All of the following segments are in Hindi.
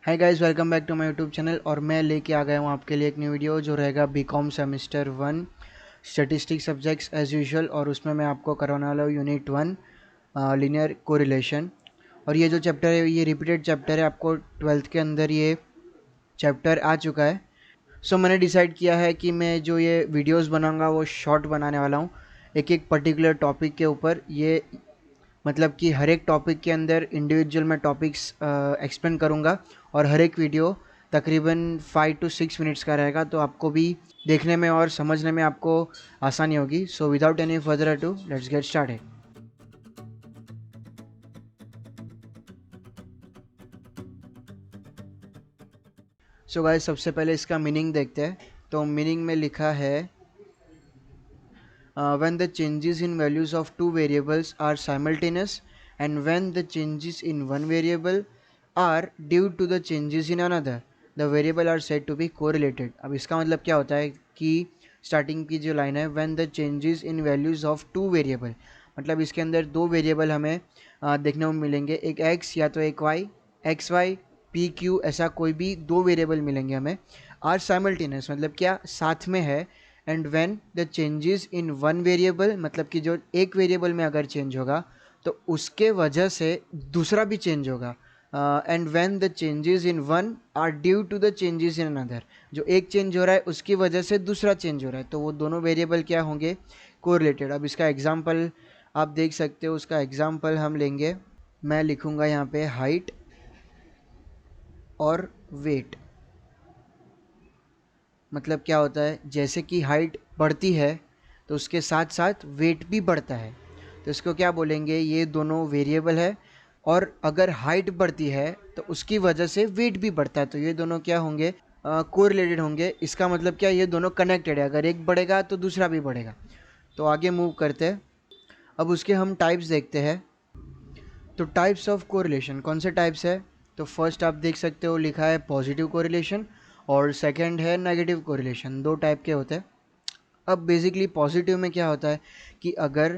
Hi guys, welcome back to my YouTube channel. और मैं लेके आ गया हूँ आपके लिए एक न्यू वीडियो जो रहेगा BCom semester 1 statistics subjects as usual. और उसमें मैं आपको करवाने वाला हूँ यूनिट 1 लीनियर कोरिलेशन। और ये जो चैप्टर है ये रिपीटेड चैप्टर है, आपको 12th के अंदर ये चैप्टर आ चुका है। सो मैंने डिसाइड किया है कि मैं जो ये वीडियोस बनाऊंगा वो शॉर्ट बनाने वाला हूँ, एक एक पर्टिकुलर टॉपिक के ऊपर। ये मतलब कि हर एक टॉपिक के अंदर इंडिविजुअल मैं टॉपिक्स एक्सप्लेन करूँगा और हर एक वीडियो तकरीबन 5 to 6 मिनट्स का रहेगा, तो आपको भी देखने में और समझने में आपको आसानी होगी। So without any further ado let's get started. So guys, सबसे पहले इसका मीनिंग देखते हैं। तो मीनिंग में लिखा है when the changes in values of two variables are simultaneous and when the changes in one variable are due to the changes in another, the variable are said to be correlated। अब इसका मतलब क्या होता है कि स्टार्टिंग की जो लाइन है when the changes in values of two variable, मतलब इसके अंदर दो वेरिएबल हमें देखने को मिलेंगे, एक x या तो एक y, X Y P Q, ऐसा कोई भी दो वेरिएबल मिलेंगे हमें। आर साइमल्टेनियस मतलब क्या, साथ में है। And when the changes in one variable, मतलब कि जो एक वेरिएबल में अगर चेंज होगा तो उसके वजह से दूसरा भी चेंज होगा। And when the changes in one are due to the changes in another, जो एक चेंज हो रहा है उसकी वजह से दूसरा चेंज हो रहा है, तो वो दोनों वेरिएबल क्या होंगे, कोरिलेटेड। अब इसका एग्जांपल आप देख सकते हो, उसका एग्जांपल हम लेंगे। मैं लिखूंगा यहाँ पे हाइट और वेट। मतलब क्या होता है, जैसे कि हाइट बढ़ती है तो उसके साथ साथ वेट भी बढ़ता है, तो इसको क्या बोलेंगे, ये दोनों वेरिएबल है। और अगर हाइट बढ़ती है तो उसकी वजह से वेट भी बढ़ता है, तो ये दोनों क्या होंगे, कोरिलेटेड होंगे। इसका मतलब क्या, ये दोनों कनेक्टेड है, अगर एक बढ़ेगा तो दूसरा भी बढ़ेगा। तो आगे मूव करते हैं। अब उसके हम टाइप्स देखते हैं। तो टाइप्स ऑफ कोरिलेशन कौन से टाइप्स है, तो फर्स्ट आप देख सकते हो लिखा है पॉजिटिव कोरिलेशन और सेकंड है नेगेटिव कोरिलेशन। दो टाइप के होते हैं। अब बेसिकली पॉजिटिव में क्या होता है कि अगर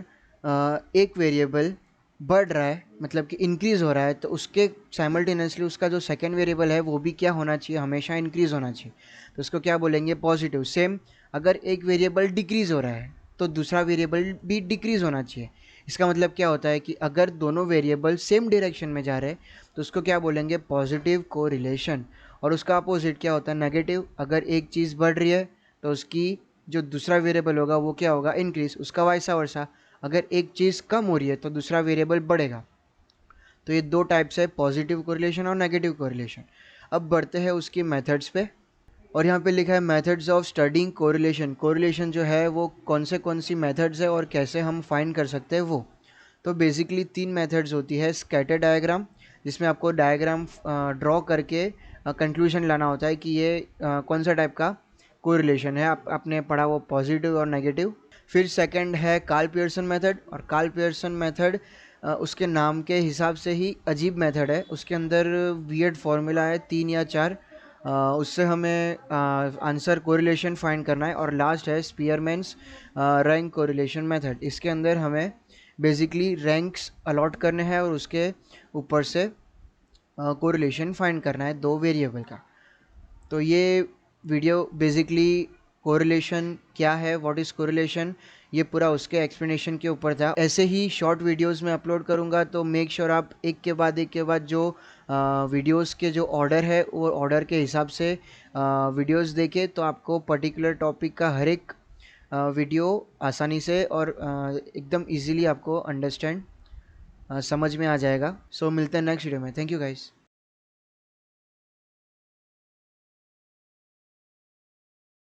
एक वेरिएबल बढ़ रहा है, मतलब कि इंक्रीज़ हो रहा है, तो उसके साइमल्टेनियसली उसका जो सेकेंड वेरिएबल है वो भी क्या होना चाहिए, हमेशा इंक्रीज़ होना चाहिए, तो उसको क्या बोलेंगे, पॉजिटिव। सेम अगर एक वेरिएबल डिक्रीज़ हो रहा है तो दूसरा वेरिएबल भी डिक्रीज़ होना चाहिए। इसका मतलब क्या होता है कि अगर दोनों वेरिएबल सेम डायरेक्शन में जा रहे हैं तो उसको क्या बोलेंगे, पॉजिटिव कोरिलेशन। और उसका अपोजिट क्या होता है, नेगेटिव। अगर एक चीज़ बढ़ रही है तो उसकी जो दूसरा वेरिएबल होगा वो क्या होगा, इंक्रीज। उसका वाइसा वर्सा, अगर एक चीज़ कम हो रही है तो दूसरा वेरिएबल बढ़ेगा। तो ये दो टाइप्स है, पॉजिटिव कोरिलेशन और नेगेटिव कोरिलेशन। अब बढ़ते हैं उसकी मेथड्स पे। और यहाँ पे लिखा है methods of studying correlation. Correlation जो है वो कौन सी मेथड्स है और कैसे हम फाइंड कर सकते हैं वो। तो बेसिकली तीन मेथड्स होती है। स्कैटर डायग्राम, जिसमें आपको डायग्राम ड्रॉ करके कंक्लूजन लाना होता है कि ये कौन सा टाइप का कोरिलेशन है। आपने पढ़ा वो पॉजिटिव और नेगेटिव। फिर सेकंड है कार्ल पियर्सन मेथड। और कार्ल पियर्सन मेथड उसके नाम के हिसाब से ही अजीब मेथड है, उसके अंदर वियर्ड फार्मूला है 3 या 4, उससे हमें आंसर कोरिलेशन फाइंड करना है। और लास्ट है स्पीयरमैन्स रैंक कोरिलेशन मेथड। इसके अंदर हमें बेसिकली रैंक्स अलॉट करने हैं और उसके ऊपर से कोरिलेशन फाइंड करना है दो वेरिएबल का। तो ये वीडियो बेसिकली कोरिलेशन क्या है, व्हाट इज़ कोरिलेशन, ये पूरा उसके एक्सप्लेनेशन के ऊपर था। ऐसे ही शॉर्ट वीडियोस में अपलोड करूँगा, तो मेक श्योर आप एक के बाद जो वीडियोस के जो ऑर्डर है वो ऑर्डर के हिसाब से वीडियोस देखें, तो आपको पर्टिकुलर टॉपिक का हर एक वीडियो आसानी से और एकदम इजीली आपको अंडरस्टैंड समझ में आ जाएगा। सो मिलते हैं नेक्स्ट वीडियो में। Thank you guys.